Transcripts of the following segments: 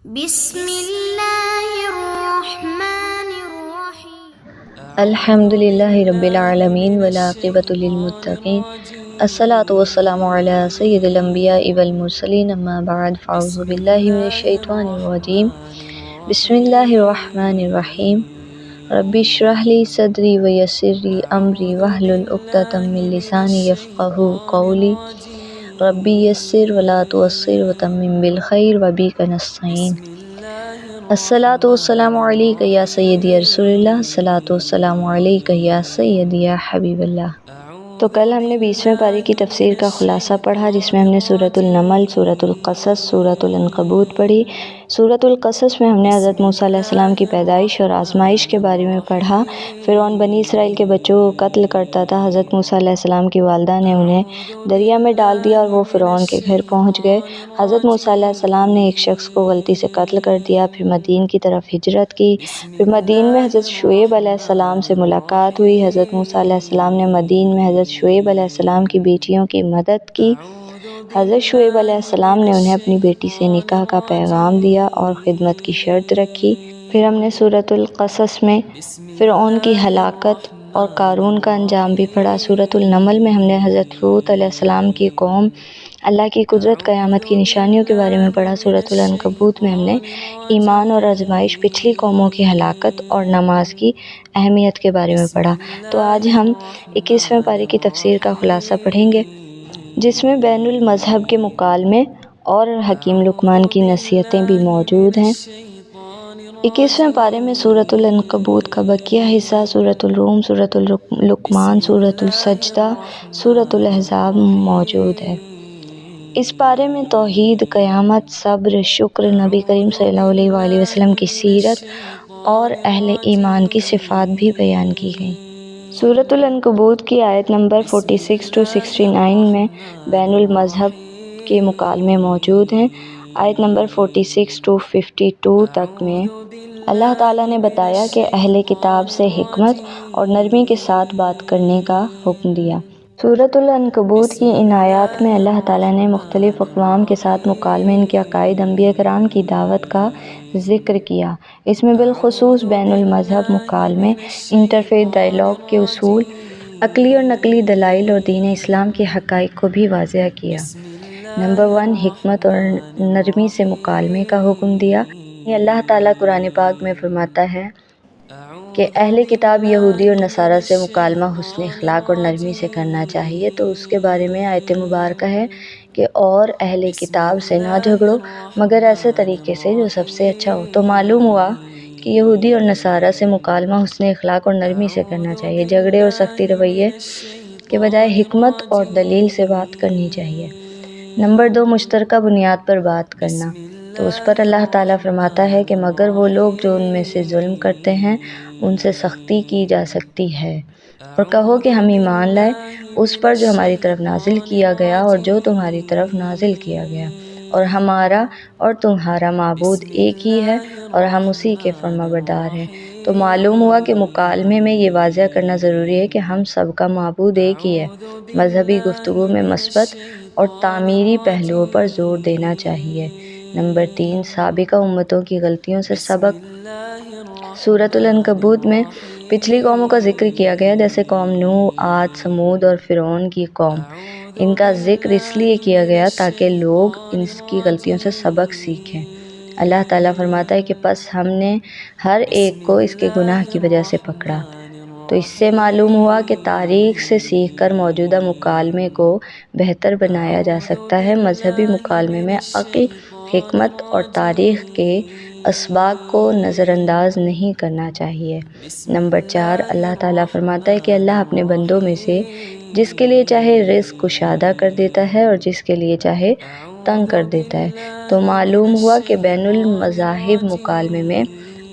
بسم اللہ الرحمن الرحیم الحمد للہ رب العالمین والعاقبۃ للمتقین الصلاۃ والسلام علی سید الانبیاء والمرسلین اما بعد فاعوذ باللہ من الشیطان الرجیم بسم اللہ الرحمن الرحیم رب اشرح لی صدری ویسر لی امری واحلل عقدۃ من لسانی یفقہوا قولی ربی یسر ولا تعسر وتمم بالخیر وبک نستعین الصلاۃ والسلام علیک یا سیدی یا رسول اللہ، الصلاۃ والسلام علیک یا سیدی یا حبیب اللہ۔ تو کل ہم نے 20ویں پارے کی تفسیر کا خلاصہ پڑھا، جس میں ہم نے سورۃ النمل، سورۃ القصص، سورۃ العنکبوت پڑھی۔ سورۃ القصص میں ہم نے حضرت موسیٰ علیہ السلام کی پیدائش اور آزمائش کے بارے میں پڑھا۔ فرعون بنی اسرائیل کے بچوں کو قتل کرتا تھا، حضرت موسیٰ علیہ السلام کی والدہ نے انہیں دریا میں ڈال دیا اور وہ فرعون کے گھر پہنچ گئے۔ حضرت موسیٰ علیہ السلام نے ایک شخص کو غلطی سے قتل کر دیا، پھر مدین کی طرف ہجرت کی۔ پھر مدین میں حضرت شعیب علیہ السلام سے ملاقات ہوئی۔ حضرت موسیٰ علیہ السلام نے مدین میں حضرت شعیب علیہ السلام کی بیٹیوں کی مدد کی۔ حضرت شعیب علیہ السلام نے انہیں اپنی بیٹی سے نکاح کا پیغام دیا اور خدمت کی شرط رکھی۔ پھر ہم نے سورۃ القصص میں فرعون کی ہلاکت اور قارون کا انجام بھی پڑھا۔ سورۃ النمل میں ہم نے حضرت لوط علیہ السلام کی قوم، اللہ کی قدرت، قیامت کی نشانیوں کے بارے میں پڑھا۔ سورۃ العنکبوت میں ہم نے ایمان اور آزمائش، پچھلی قوموں کی ہلاکت اور نماز کی اہمیت کے بارے میں پڑھا۔ تو آج ہم 21ویں پارے کی تفسیر کا خلاصہ پڑھیں گے، جس میں بین المذہب کے مکالمے اور حکیم لقمان کی نصیحتیں بھی موجود ہیں۔ 21ویں پارے میں سورۃ العنکبوت کا بقیہ حصہ، سورۃ الروم، سورۃ لقمان، سورۃ السجدہ، سورۃ الاحزاب موجود ہے۔ اس پارے میں توحید، قیامت، صبر، شکر، نبی کریم صلی اللہ علیہ وآلہ وسلم کی سیرت اور اہل ایمان کی صفات بھی بیان کی گئیں۔ سورۃ العنکبوت کی آیت نمبر 46 to 69 میں بین المذہب کے مکالمے موجود ہیں۔ آیت نمبر 46 to 52 تک میں اللہ تعالیٰ نے بتایا کہ اہل کتاب سے حکمت اور نرمی کے ساتھ بات کرنے کا حکم دیا۔ سورۃ العنکبوت کی ان آیات میں اللہ تعالیٰ نے مختلف اقوام کے ساتھ مکالمے، ان کے عقائد، انبیاء کرام کی دعوت کا ذکر کیا۔ اس میں بالخصوص بین المذہب مکالمے، انٹرفیتھ ڈائیلاگ کے اصول، عقلی اور نقلی دلائل اور دین اسلام کے حقائق کو بھی واضح کیا۔ نمبر 1، حکمت اور نرمی سے مکالمے کا حکم دیا۔ اللہ تعالیٰ قرآن پاک میں فرماتا ہے کہ اہل کتاب یہودی اور نصارہ سے مکالمہ حسن اخلاق اور نرمی سے کرنا چاہیے، تو اس کے بارے میں آیت مبارکہ ہے کہ اور اہل کتاب سے نہ جھگڑو مگر ایسے طریقے سے جو سب سے اچھا ہو۔ تو معلوم ہوا کہ یہودی اور نصارہ سے مکالمہ حسن اخلاق اور نرمی سے کرنا چاہیے، جھگڑے اور سختی رویے کے بجائے حکمت اور دلیل سے بات کرنی چاہیے۔ نمبر 2، مشترکہ بنیاد پر بات کرنا۔ تو اس پر اللہ تعالیٰ فرماتا ہے کہ مگر وہ لوگ جو ان میں سے ظلم کرتے ہیں ان سے سختی کی جا سکتی ہے، اور کہو کہ ہم ایمان لائے اس پر جو ہماری طرف نازل کیا گیا اور جو تمہاری طرف نازل کیا گیا، اور ہمارا اور تمہارا معبود ایک ہی ہے اور ہم اسی کے فرمانبردار ہیں۔ تو معلوم ہوا کہ مکالمے میں یہ واضح کرنا ضروری ہے کہ ہم سب کا معبود ایک ہی ہے۔ مذہبی گفتگو میں مثبت اور تعمیری پہلوؤں پر زور دینا چاہیے۔ نمبر 3، سابقہ امتوں کی غلطیوں سے سبق۔ سورۃ العنکبوت میں پچھلی قوموں کا ذکر کیا گیا، جیسے قوم نوح، عاد، ثمود اور فرعون کی قوم۔ ان کا ذکر اس لیے کیا گیا تاکہ لوگ ان کی غلطیوں سے سبق سیکھیں۔ اللہ تعالیٰ فرماتا ہے کہ پس ہم نے ہر ایک کو اس کے گناہ کی وجہ سے پکڑا۔ تو اس سے معلوم ہوا کہ تاریخ سے سیکھ کر موجودہ مکالمے کو بہتر بنایا جا سکتا ہے۔ مذہبی مکالمے میں عقل، حکمت اور تاریخ کے اسباق کو نظر انداز نہیں کرنا چاہیے۔ نمبر 4، اللہ تعالیٰ فرماتا ہے کہ اللہ اپنے بندوں میں سے جس کے لیے چاہے رزق کشادہ کر دیتا ہے اور جس کے لیے چاہے تنگ کر دیتا ہے۔ تو معلوم ہوا کہ بین المذاہب مکالمے میں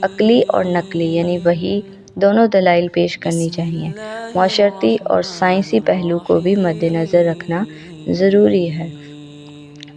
عقلی اور نقلی یعنی وحی دونوں دلائل پیش کرنی چاہیے۔ معاشرتی اور سائنسی پہلو کو بھی مد نظر رکھنا ضروری ہے۔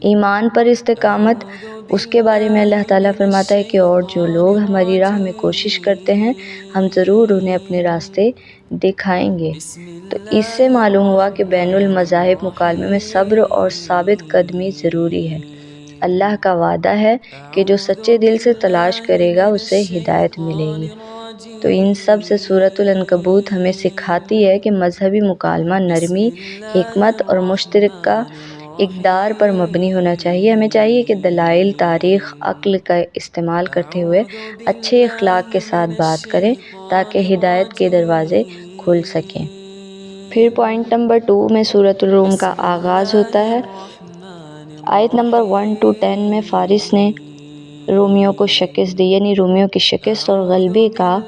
ایمان پر استقامت، اس کے بارے میں اللہ تعالیٰ فرماتا ہے کہ اور جو لوگ ہماری راہ میں کوشش کرتے ہیں ہم ضرور انہیں اپنے راستے دکھائیں گے۔ تو اس سے معلوم ہوا کہ بین المذاہب مکالمے میں صبر اور ثابت قدمی ضروری ہے۔ اللہ کا وعدہ ہے کہ جو سچے دل سے تلاش کرے گا اسے ہدایت ملے گی۔ تو ان سب سے سورۃ العنکبوت ہمیں سکھاتی ہے کہ مذہبی مکالمہ نرمی، حکمت اور مشترکہ اقدار پر مبنی ہونا چاہیے۔ ہمیں چاہیے کہ دلائل، تاریخ، عقل کا استعمال کرتے ہوئے اچھے اخلاق کے ساتھ بات کریں تاکہ ہدایت کے دروازے کھل سکیں۔ پھر پوائنٹ نمبر 2 میں سورۃ الروم کا آغاز ہوتا ہے۔ آیت نمبر 1 to 10 میں فارس نے رومیوں کو شکست دی، یعنی رومیوں کی شکست اور غلبے کا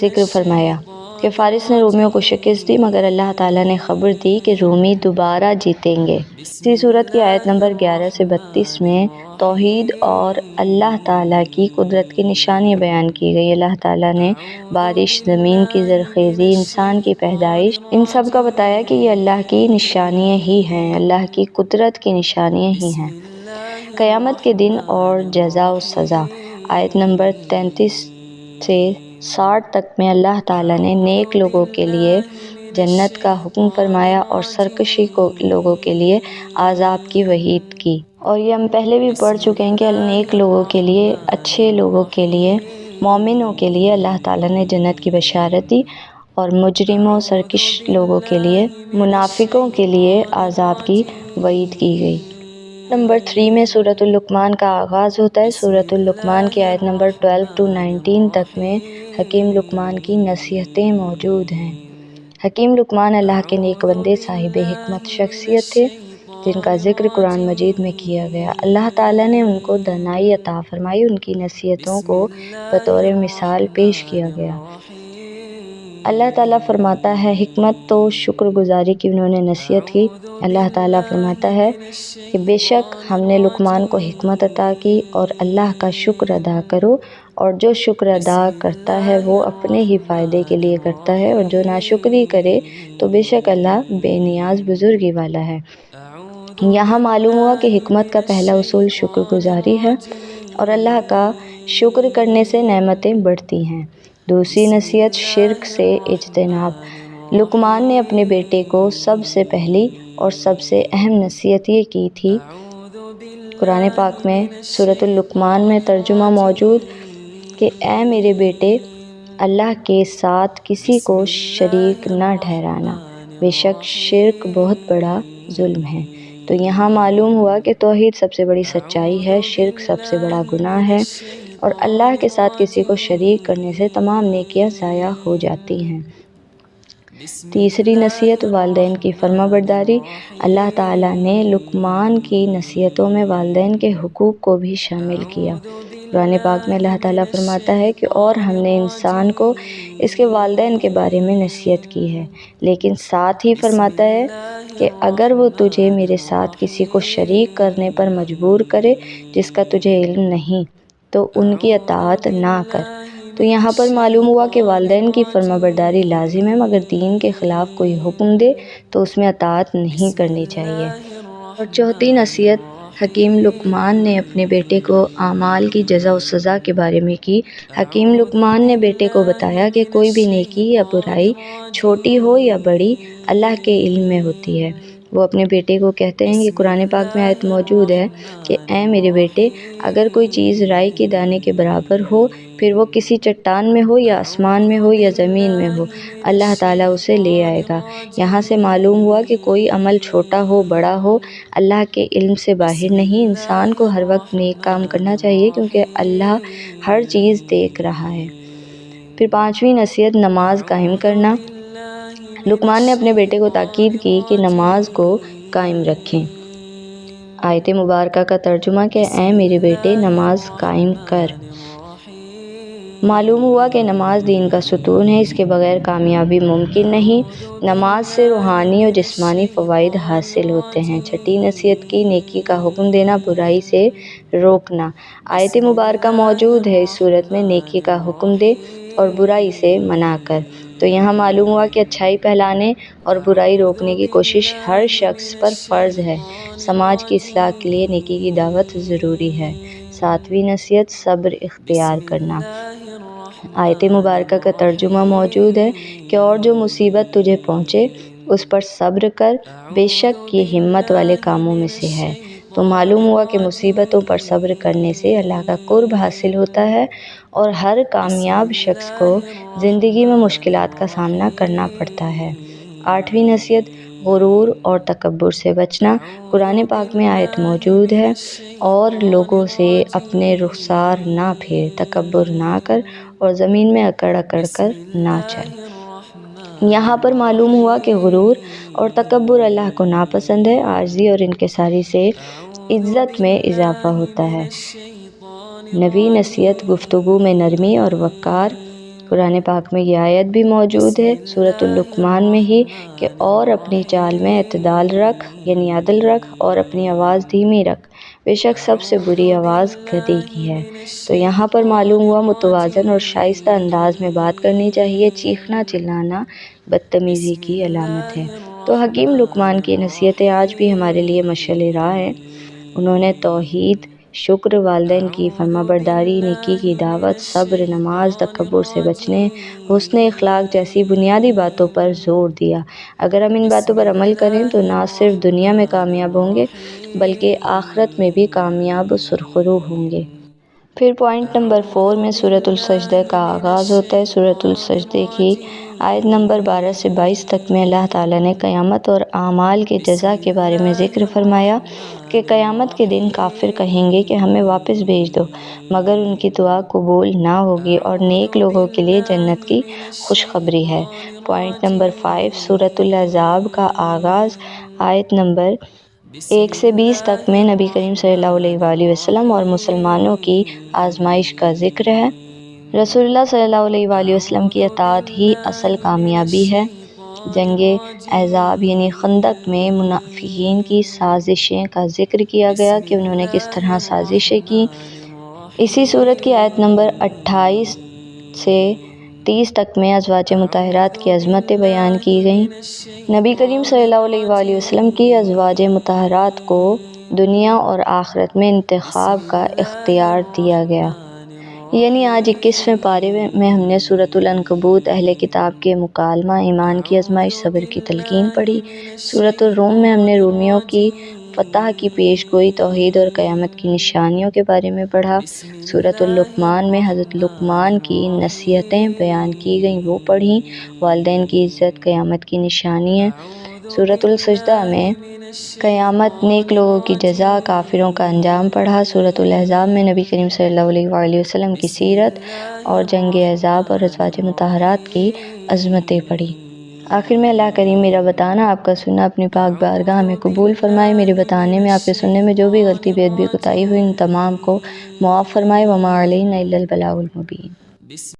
ذکر فرمایا کہ فارس نے رومیوں کو شکست دی، مگر اللہ تعالیٰ نے خبر دی کہ رومی دوبارہ جیتیں گے۔ اسی سورت کی آیت نمبر 11 سے 32 میں توحید اور اللہ تعالیٰ کی قدرت کی نشانیاں بیان کی گئی۔ اللہ تعالیٰ نے بارش، زمین کی زرخیزی، انسان کی پیدائش، ان سب کا بتایا کہ یہ اللہ کی نشانیاں ہی ہیں، اللہ کی قدرت کی نشانیاں ہی ہیں۔ قیامت کے دن اور جزا و سزا، آیت نمبر 33 سے 60 تک میں اللہ تعالیٰ نے نیک لوگوں کے لیے جنت کا حکم فرمایا اور سرکشی لوگوں کے لیے عذاب کی وعید کی۔ اور یہ ہم پہلے بھی پڑھ چکے ہیں کہ نیک لوگوں کے لیے، اچھے لوگوں کے لیے، مومنوں کے لیے اللہ تعالیٰ نے جنت کی بشارت دی، اور مجرموں، سرکش لوگوں کے لیے، منافقوں کے لیے عذاب کی وعید کی گئی۔ نمبر 3 میں سورۃ اللقمان کا آغاز ہوتا ہے۔ سورۃ اللقمان کی آیت نمبر 12 to 19 تک میں حکیم لقمان کی نصیحتیں موجود ہیں۔ حکیم لقمان اللہ کے نیک بندے، صاحب حکمت شخصیت تھے جن کا ذکر قرآن مجید میں کیا گیا۔ اللہ تعالیٰ نے ان کو دانائی عطا فرمائی، ان کی نصیحتوں کو بطور مثال پیش کیا گیا۔ اللہ تعالیٰ فرماتا ہے حکمت تو شکر گزاری کی انہوں نے نصیحت کی۔ اللہ تعالیٰ فرماتا ہے کہ بے شک ہم نے لقمان کو حکمت عطا کی اور اللہ کا شکر ادا کرو، اور جو شکر ادا کرتا ہے وہ اپنے ہی فائدے کے لیے کرتا ہے، اور جو ناشکری کرے تو بے شک اللہ بے نیاز بزرگی والا ہے۔ یہاں معلوم ہوا کہ حکمت کا پہلا اصول شکر گزاری ہے، اور اللہ کا شکر کرنے سے نعمتیں بڑھتی ہیں۔ دوسری نصیحت شرک سے اجتناب۔ لقمان نے اپنے بیٹے کو سب سے پہلی اور سب سے اہم نصیحت یہ کی تھی۔ قرآن پاک میں سورۃ اللقمان میں ترجمہ موجود کہ اے میرے بیٹے، اللہ کے ساتھ کسی کو شریک نہ ٹھہرانا، بے شک شرک بہت بڑا ظلم ہے۔ تو یہاں معلوم ہوا کہ توحید سب سے بڑی سچائی ہے، شرک سب سے بڑا گناہ ہے، اور اللہ کے ساتھ کسی کو شریک کرنے سے تمام نیکیاں ضائع ہو جاتی ہیں۔ تیسری نصیحت والدین کی فرما برداری۔ اللہ تعالیٰ نے لقمان کی نصیحتوں میں والدین کے حقوق کو بھی شامل کیا۔ قرآن پاک میں اللہ تعالیٰ فرماتا ہے کہ اور ہم نے انسان کو اس کے والدین کے بارے میں نصیحت کی ہے، لیکن ساتھ ہی فرماتا ہے کہ اگر وہ تجھے میرے ساتھ کسی کو شریک کرنے پر مجبور کرے جس کا تجھے علم نہیں، تو ان کی اطاعت نہ کر۔ تو یہاں پر معلوم ہوا کہ والدین کی فرما برداری لازم ہے، مگر دین کے خلاف کوئی حکم دے تو اس میں اطاعت نہیں کرنی چاہیے۔ اور چوتھی نصیحت حکیم لقمان نے اپنے بیٹے کو اعمال کی جزا و سزا کے بارے میں کی۔ حکیم لقمان نے بیٹے کو بتایا کہ کوئی بھی نیکی یا برائی، چھوٹی ہو یا بڑی، اللہ کے علم میں ہوتی ہے۔ وہ اپنے بیٹے کو کہتے ہیں کہ قرآن پاک میں آیت موجود ہے کہ اے میرے بیٹے، اگر کوئی چیز رائی کے دانے کے برابر ہو، پھر وہ کسی چٹان میں ہو یا آسمان میں ہو یا زمین میں ہو، اللہ تعالیٰ اسے لے آئے گا۔ یہاں سے معلوم ہوا کہ کوئی عمل چھوٹا ہو بڑا ہو، اللہ کے علم سے باہر نہیں۔ انسان کو ہر وقت نیک کام کرنا چاہیے کیونکہ اللہ ہر چیز دیکھ رہا ہے۔ پھر پانچویں نصیحت نماز قائم کرنا۔ لقمان نے اپنے بیٹے کو تاکید کی کہ نماز کو قائم رکھیں۔ آیت مبارکہ کا ترجمہ کہ اے میرے بیٹے، نماز قائم کر۔ معلوم ہوا کہ نماز دین کا ستون ہے، اس کے بغیر کامیابی ممکن نہیں۔ نماز سے روحانی اور جسمانی فوائد حاصل ہوتے ہیں۔ چھٹی نصیحت کی نیکی کا حکم دینا، برائی سے روکنا۔ آیت مبارکہ موجود ہے اس صورت میں نیکی کا حکم دے اور برائی سے منع کر۔ تو یہاں معلوم ہوا کہ اچھائی پھیلانے اور برائی روکنے کی کوشش ہر شخص پر فرض ہے۔ سماج کی اصلاح کے لیے نیکی کی دعوت ضروری ہے۔ ساتویں نصیحت صبر اختیار کرنا۔ آیت مبارکہ کا ترجمہ موجود ہے کہ اور جو مصیبت تجھے پہنچے اس پر صبر کر، بے شک یہ ہمت والے کاموں میں سے ہے۔ تو معلوم ہوا کہ مصیبتوں پر صبر کرنے سے اللہ کا قرب حاصل ہوتا ہے اور ہر کامیاب شخص کو زندگی میں مشکلات کا سامنا کرنا پڑتا ہے۔ 8ویں نصیحت، غرور اور تکبر سے بچنا۔ قرآن پاک میں آیت موجود ہے، اور لوگوں سے اپنے رخسار نہ پھیر، تکبر نہ کر اور زمین میں اکڑ اکڑ کر نہ چل۔ یہاں پر معلوم ہوا کہ غرور اور تکبر اللہ کو ناپسند ہے۔ عاجزی اور انکساری سے عزت میں اضافہ ہوتا ہے۔ 9ویں نصیحت، گفتگو میں نرمی اور وقار۔ قرآن پاک میں یہ آیت بھی موجود ہے سورۃ لقمان میں ہی کہ اور اپنی چال میں اعتدال رکھ، یعنی عدل رکھ، اور اپنی آواز دھیمی رکھ، بے شک سب سے بری آواز گدھے کی ہے۔ تو یہاں پر معلوم ہوا متوازن اور شائستہ انداز میں بات کرنی چاہیے۔ چیخنا چلانا بدتمیزی کی علامت ہے۔ تو حکیم لقمان کی نصیحتیں آج بھی ہمارے لیے مشعل راہ ہیں۔ انہوں نے توحید، شکر، والدین کی فرمانبرداری، نیکی کی دعوت، صبر، نماز، تکبر سے بچنے، حسن اخلاق جیسی بنیادی باتوں پر زور دیا۔ اگر ہم ان باتوں پر عمل کریں تو نہ صرف دنیا میں کامیاب ہوں گے بلکہ آخرت میں بھی کامیاب و سرخرو ہوں گے۔ پھر پوائنٹ نمبر 4 میں سورۃ السجدہ کا آغاز ہوتا ہے۔ سورۃ السجدہ کی آیت نمبر 12 سے 22 تک میں اللہ تعالیٰ نے قیامت اور اعمال کے جزا کے بارے میں ذکر فرمایا کہ قیامت کے دن کافر کہیں گے کہ ہمیں واپس بھیج دو، مگر ان کی دعا قبول نہ ہوگی، اور نیک لوگوں کے لیے جنت کی خوشخبری ہے۔ پوائنٹ نمبر 5 سورۃ الاحزاب کا آغاز آیت نمبر 1 سے 20 تک میں نبی کریم صلی اللہ علیہ وآلہ وسلم اور مسلمانوں کی آزمائش کا ذکر ہے۔ رسول اللہ صلی اللہ علیہ وآلہ وسلم کی اطاعت ہی اصل کامیابی ہے۔ جنگ احزاب یعنی خندق میں منافقین کی سازشیں کا ذکر کیا گیا کہ انہوں نے کس طرح سازشیں کی۔ اسی سورت کی آیت نمبر 28 سے 30 تک میں ازواج مطہرات کی عظمتیں بیان کی گئیں۔ نبی کریم صلی اللہ علیہ وآلہ وسلم کی ازواج مطہرات کو دنیا اور آخرت میں انتخاب کا اختیار دیا گیا۔ یعنی آج 21ویں پارے میں ہم نے سورۃ العنکبوت، اہل کتاب کے مکالمہ، ایمان کی آزمائش، صبر کی تلقین پڑھی۔ سورۃ الروم میں ہم نے رومیوں کی فتح کی پیش گوئی، توحید اور قیامت کی نشانیوں کے بارے میں پڑھا۔ سورۃ اللقمان میں حضرت لقمان کی نصیحتیں بیان کی گئیں، وہ پڑھیں۔ والدین کی عزت قیامت کی نشانی ہے۔ سورۃ السجدہ میں قیامت، نیک لوگوں کی جزا، کافروں کا انجام پڑھا۔ سورۃ الاحزاب میں نبی کریم صلی اللہ علیہ وآلہ وسلم کی سیرت اور جنگ احزاب اور ازواج مطہرات کی عظمتیں پڑھی۔ آخر میں اللہ کریم میرا بتانا، آپ کا سننا اپنی پاک بارگاہ میں قبول فرمائے۔ میرے بتانے میں، آپ کے سننے میں جو بھی غلطی، بے ادبی، کوتاہی ہوئی، ان تمام کو معاف فرمائے۔ وما علینا الا البلاغ المبین۔